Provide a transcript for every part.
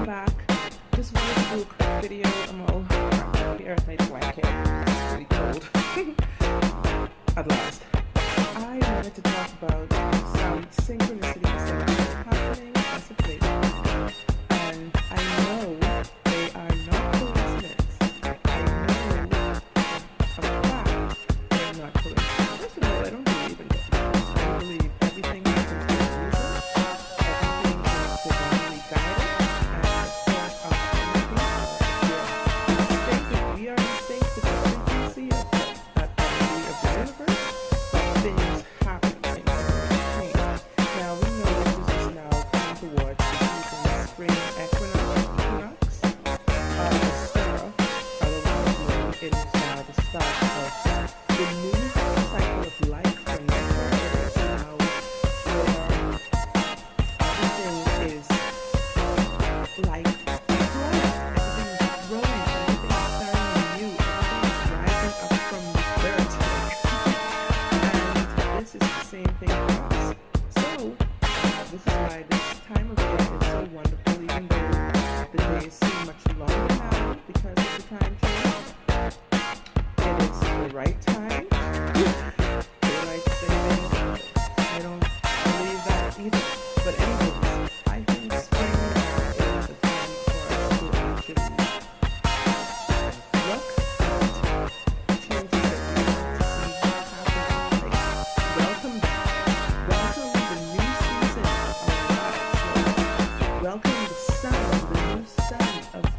back. Just wanted to do a quick video. I'm all wrapped up here in my blanket. It's really cold. At last. I wanted to talk about some synchronicities that are happening as of late. And I know they are not coincidence. I know for a fact they're not coincidence. First of all, I don't believe in coincidence. I believe everything happens for a reason. Everything is divinely guided. And of course, our energy, we are in sync with the frequency of that energy of the universe. Things happen, things change. Now we know this is now coming towards the season spring equinox. The star, otherwise known, it is now the start of the new cycle of life for nature. It is now where everything is like growing, everything is growing, everything is starting anew, everything is rising up from the dirt. And this is the same thing for us. So, this is why this time of year is so wonderful, even though the days seem much longer now because of the time change. It is the right time. Daylight saving, I don't believe that either. But anyways, I think spring is a time for us to actually look at changes that we want to see happening. Like, welcome back. Welcome the new season of our lives. Like, welcome the new sun of the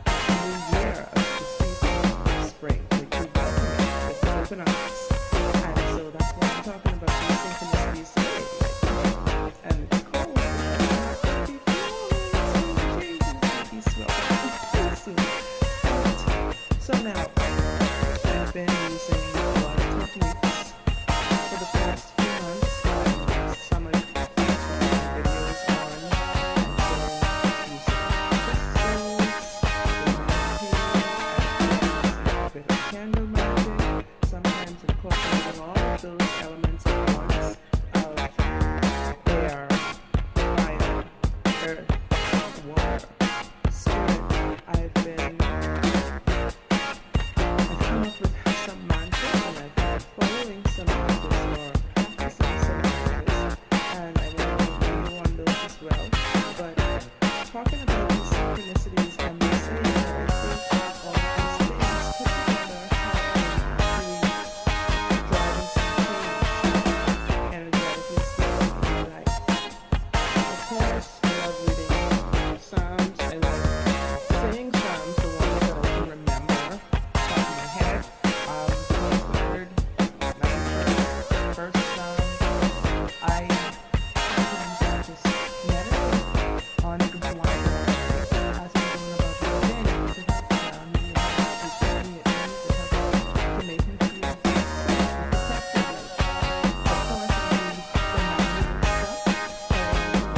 new year, of the season of spring. Like, we welcome it with open arms. And so that's what I'm talking about, these synchronicities today. Like, and it's cold. It's not going to be cold. It's going to change. It's going to be soon. So now, I've been using a lot of techniques for the past few months. Some videos on using crystals, meditating, a bit of candle magic, sometimes incorporating all of those elements at once of air, fire, earth, water, spirit. I've come up with some mantras, and I've been following some mantras or practicing some mantras, and I will do a video on those as well. But talking about these synchronicities, I'm saying that I think all of these things put together have been driving some change energetically speaking in my life. Of course, I love reading Psalms. I love saying Psalms, the ones that I can remember off the top of my head. 23rd, 91st, first Psalm. I sometimes just meditate on the blind as I'm going about my day because it helps ground me, it helps to keep me at ease, it helps to make me feel safe and protected. Of course, I do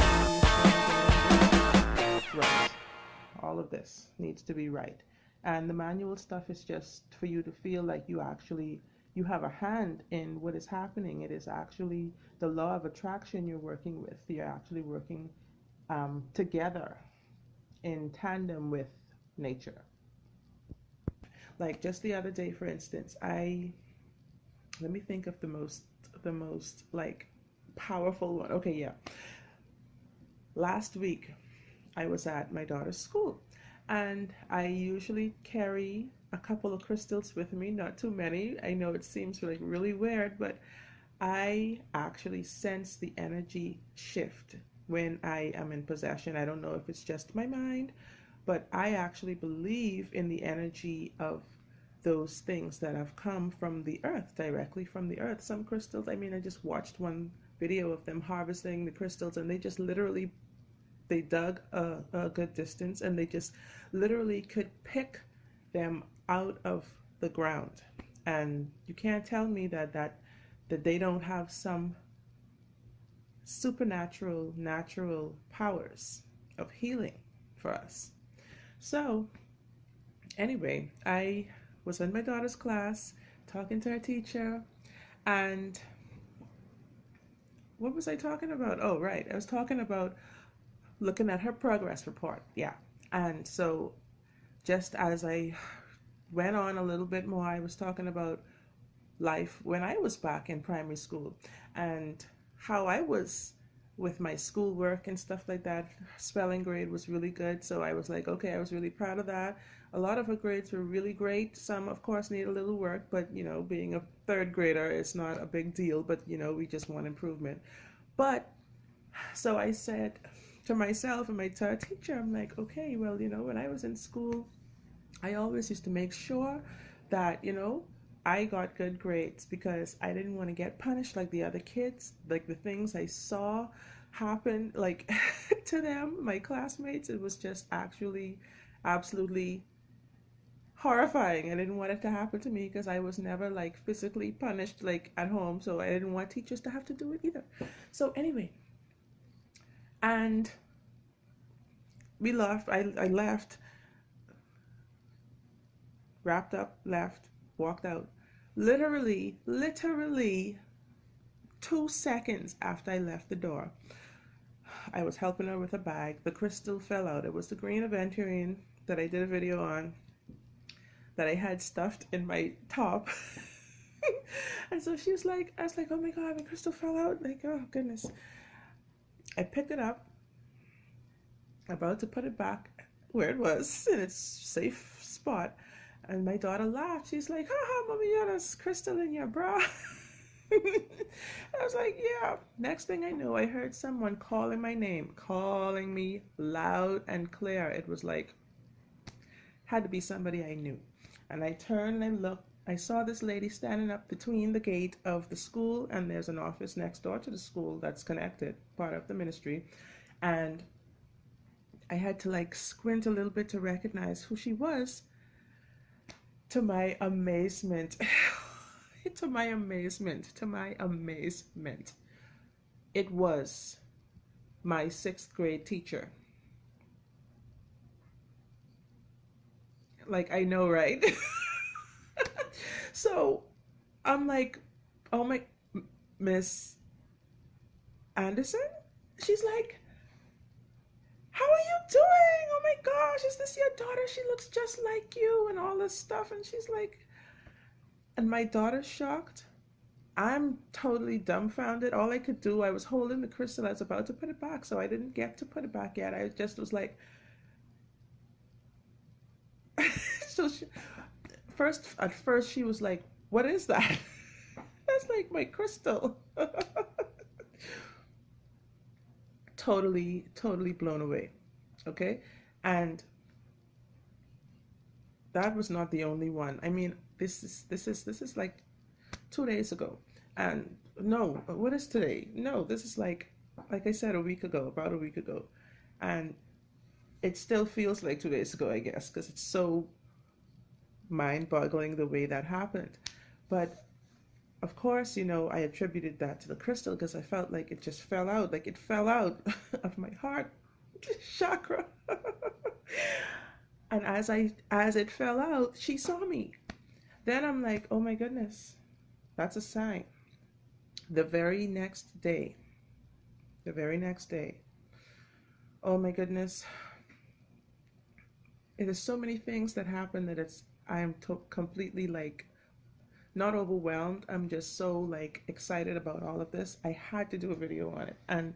the manual stuff, right. All of this needs to be right. And the manual stuff is just for you to feel like you have a hand in what is happening. It is actually the law of attraction you're working with. You're actually working together in tandem with nature. Like just the other day, for instance, let me think of the most like powerful one. Okay, yeah. Last week I was at my daughter's school, and I usually carry a couple of crystals with me, not too many. I know it seems like really weird, but I actually sense the energy shift when I am in possession. I don't know if it's just my mind, but I actually believe in the energy of those things that have come from the earth, directly from the earth. Some crystals, I mean, I just watched one video of them harvesting the crystals, and they just literally, they dug a good distance, and they just literally could pick them out of the ground. And you can't tell me that they don't have some supernatural, natural powers of healing for us. So anyway, I was in my daughter's class talking to her teacher, and what was I talking about? Oh, right. I was talking about looking at her progress report. Yeah. And so just as I went on a little bit more, I was talking about life when I was back in primary school and how I was with my schoolwork and stuff like that. Spelling grade was really good, so I was like, okay, I was really proud of that. A lot of her grades were really great. Some, of course, need a little work, but being a third grader, it's not a big deal, but we just want improvement. But so I said to myself and my third teacher, I'm like, okay, well, when I was in school, I always used to make sure that, I got good grades because I didn't want to get punished like the other kids. Like the things I saw happen, like to them, my classmates, it was just actually absolutely horrifying. I didn't want it to happen to me because I was never like physically punished like at home. So I didn't want teachers to have to do it either. So anyway, and we left. I left, wrapped up, left, walked out. Literally 2 seconds after I left the door, I was helping her with a bag. The crystal fell out. It was the green aventurine that I did a video on that I had stuffed in my top. And so she was like, I was like, oh my God, my crystal fell out. Like, oh goodness. I picked it up, about to put it back where it was in its safe spot. And my daughter laughed. She's like, haha, mommy, you got a crystal in your bra. I was like, yeah. Next thing I knew, I heard someone calling my name, calling me loud and clear. It was like, had to be somebody I knew. And I turned and I looked. I saw this lady standing up between the gate of the school, and there's an office next door to the school that's connected, part of the ministry. And I had to like squint a little bit to recognize who she was. To my amazement, to my amazement, it was my sixth grade teacher. Like, I know, right? So I'm like, oh my, Miss Anderson? She's like, how are you doing? Oh my gosh, is this your daughter? She looks just like you and all this stuff. And she's like, and my daughter's shocked. I'm totally dumbfounded. All I could do, I was holding the crystal. I was about to put it back, so I didn't get to put it back yet. I just was like, so at first she was like, what is that? That's like my crystal. Totally blown away. Okay. And that was not the only one. I mean, this is like 2 days ago. And no, what is today? No, this is like I said, a week ago, about a week ago. And it still feels like 2 days ago, I guess, because it's so mind-boggling the way that happened. But of course, I attributed that to the crystal because I felt like it just fell out, like it fell out of my heart chakra. And as it fell out, she saw me. Then I'm like, oh my goodness, that's a sign. The very next day, the very next day, oh my goodness, it is so many things that happen that I am completely like not overwhelmed. I'm just so like excited about all of this. I had to do a video on it, and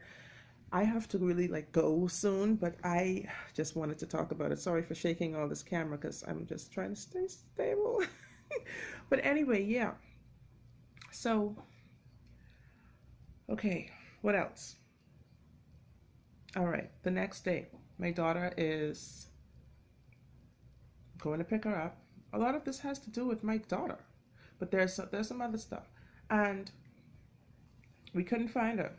I have to really like go soon, but I just wanted to talk about it. Sorry for shaking all this camera because I'm just trying to stay stable. But anyway, yeah. So, okay, what else? All right, the next day, my daughter is going to pick her up. A lot of this has to do with my daughter, but there's some other stuff, and we couldn't find her.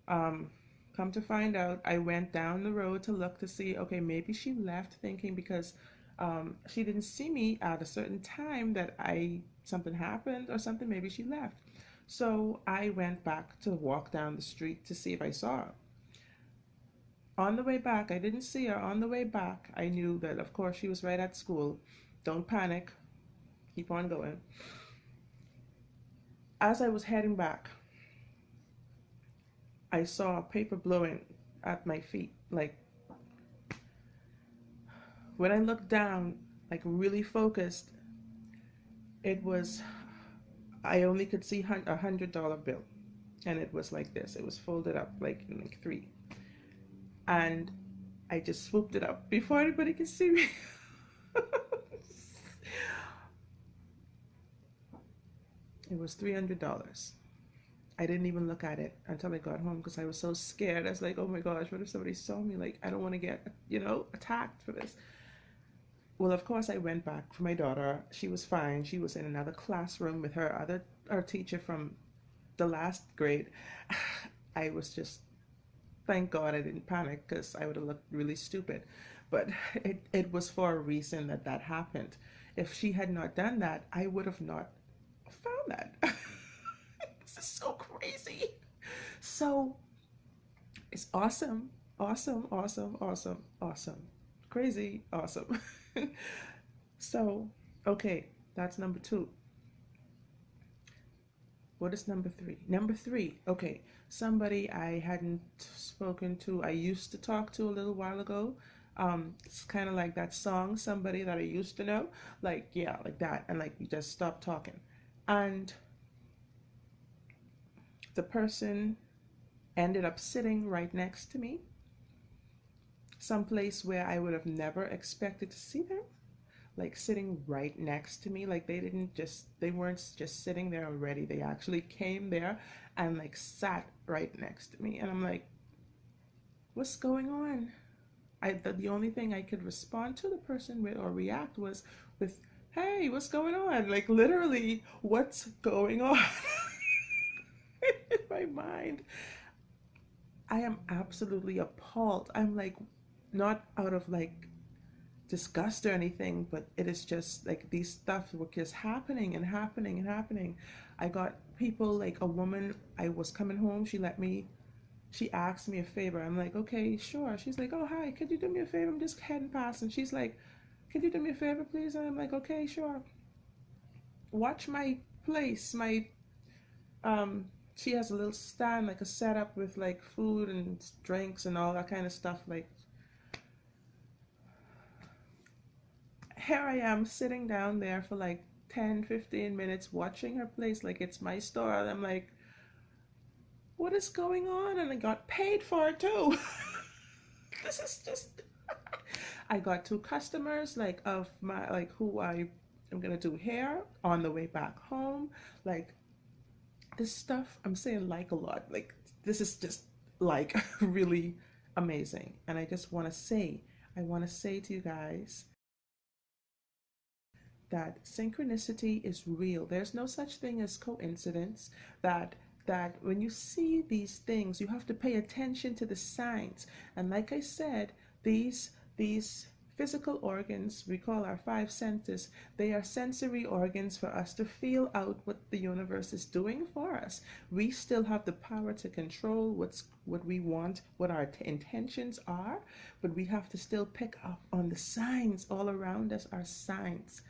Um, Come to find out, I went down the road to look to see, okay, maybe she left thinking because she didn't see me at a certain time that something happened or something, maybe she left. So I went back to walk down the street to see if I saw her. On the way back, I didn't see her. On the way back, I knew that, of course, she was right at school. Don't panic. Keep on going. As I was heading back, I saw paper blowing at my feet. Like, When I looked down, like really focused, it was, I only could see $100 bill. And it was like this. It was folded up like in like three. And I just swooped it up before anybody could see me. It was $300. I didn't even look at it until I got home because I was so scared. I was like, oh my gosh, what if somebody saw me? Like, I don't want to get, attacked for this. Well, of course, I went back for my daughter. She was fine. She was in another classroom with our teacher from the last grade. I was just, thank God I didn't panic because I would have looked really stupid. But it was for a reason that that happened. If she had not done that, I would have not found that. This is so crazy. So it's awesome, awesome, awesome, awesome, awesome. Crazy, awesome. So, okay, that's number two. What is number three? Number three, okay, somebody I hadn't spoken to, I used to talk to a little while ago. It's kind of like that song, somebody that I used to know, like, yeah, like that, and like we just stopped talking. And the person ended up sitting right next to me, someplace where I would have never expected to see them, like sitting right next to me. Like they weren't just sitting there already. They actually came there and like sat right next to me. And I'm like, what's going on? The only thing I could respond to the person with or react was with, hey, what's going on? Like literally, what's going on? In my mind, I am absolutely appalled. I'm like, not out of like disgust or anything, but it is just like these stuff were just happening and happening and happening. I got people, like a woman, I was coming home, she asked me a favor. I'm like, okay, sure. She's like, oh, hi, could you do me a favor? I'm just heading past. And she's like, could you do me a favor, please? And I'm like, okay, sure. Watch my place. Um, she has a little stand, like a setup with like food and drinks and all that kind of stuff. Like, here I am sitting down there for like 10, 15 minutes watching her place like it's my store. And I'm like, what is going on? And I got paid for it too. This is just. I got two customers, like of my, like who I am gonna do hair on the way back home. Like this stuff, I'm saying like a lot. Like this is just like really amazing. And I want to say to you guys that synchronicity is real. There's no such thing as coincidence. That when you see these things, you have to pay attention to the signs. And like I said, these physical organs we call our five senses, they are sensory organs for us to feel out what the universe is doing for us. We still have the power to control what we want, what our intentions are, but we have to still pick up on the signs all around us, are signs.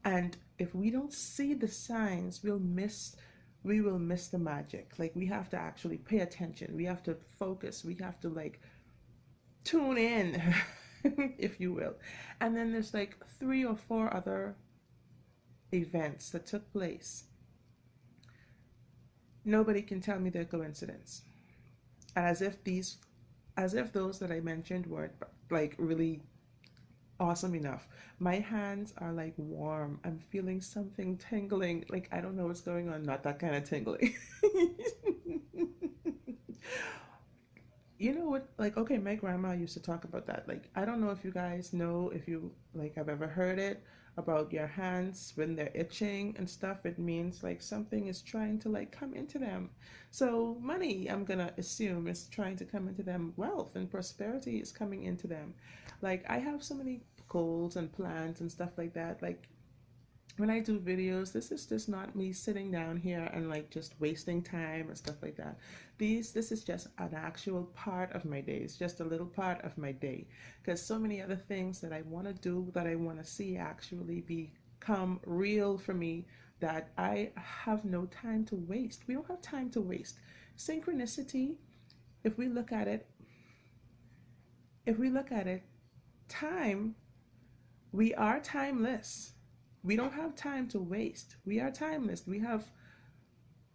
And if we don't see the signs, we will miss the magic. Like we have to actually pay attention. We have to focus. We have to like tune in, if you will. And then there's like three or four other events that took place. Nobody can tell me they're coincidence. As if those that I mentioned weren't like really awesome enough. My hands are like warm. I'm feeling something tingling. Like I don't know what's going on. Not that kind of tingling. You know what? Like, okay, my grandma used to talk about that. Like, I don't know if you guys know, if you like have ever heard it about your hands when they're itching and stuff. It means like something is trying to like come into them. So money, I'm gonna assume, is trying to come into them. Wealth and prosperity is coming into them. Like, I have so many goals and plans and stuff like that. Like, when I do videos, this is just not me sitting down here and like just wasting time or stuff like that. This is just an actual part of my day. It's just a little part of my day, because so many other things that I want to do, that I want to see actually become real for me, that I have no time to waste. We don't have time to waste. Synchronicity, if we look at it, if we look at it, time We are timeless. We don't have time to waste. We are timeless. We have,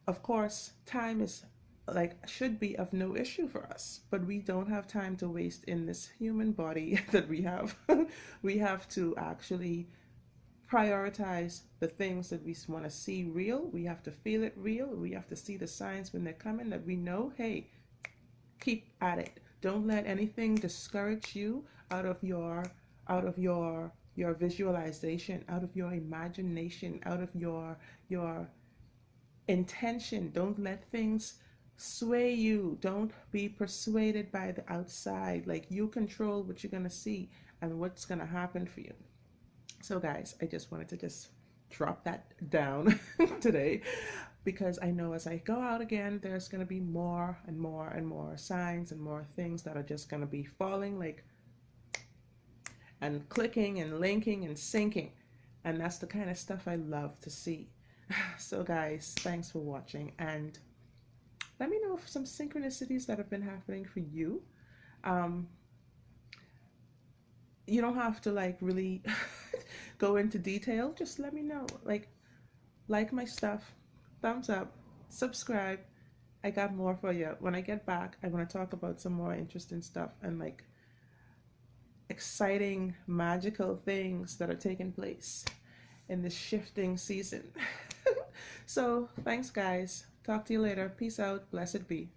of course, time is like should be of no issue for us, but we don't have time to waste in this human body that we have. We have to actually prioritize the things that we want to see real. We have to feel it real. We have to see the signs when they're coming that we know, hey, keep at it. Don't let anything discourage you out of your visualization, out of your imagination, out of your intention. Don't let things sway you. Don't be persuaded by the outside. Like, you control what you're going to see and what's going to happen for you. So guys, I just wanted to just drop that down today, because I know as I go out again, there's going to be more and more and more signs and more things that are just going to be falling like and clicking and linking and syncing. And that's the kind of stuff I love to see. So guys, thanks for watching, and let me know if some synchronicities that have been happening for you. Um, you don't have to like really go into detail. Just let me know. Like my stuff, thumbs up, subscribe. I got more for you. When I get back, I want to talk about some more interesting stuff and like exciting, magical things that are taking place in this shifting season. So thanks guys. Talk to you later. Peace out. Blessed be.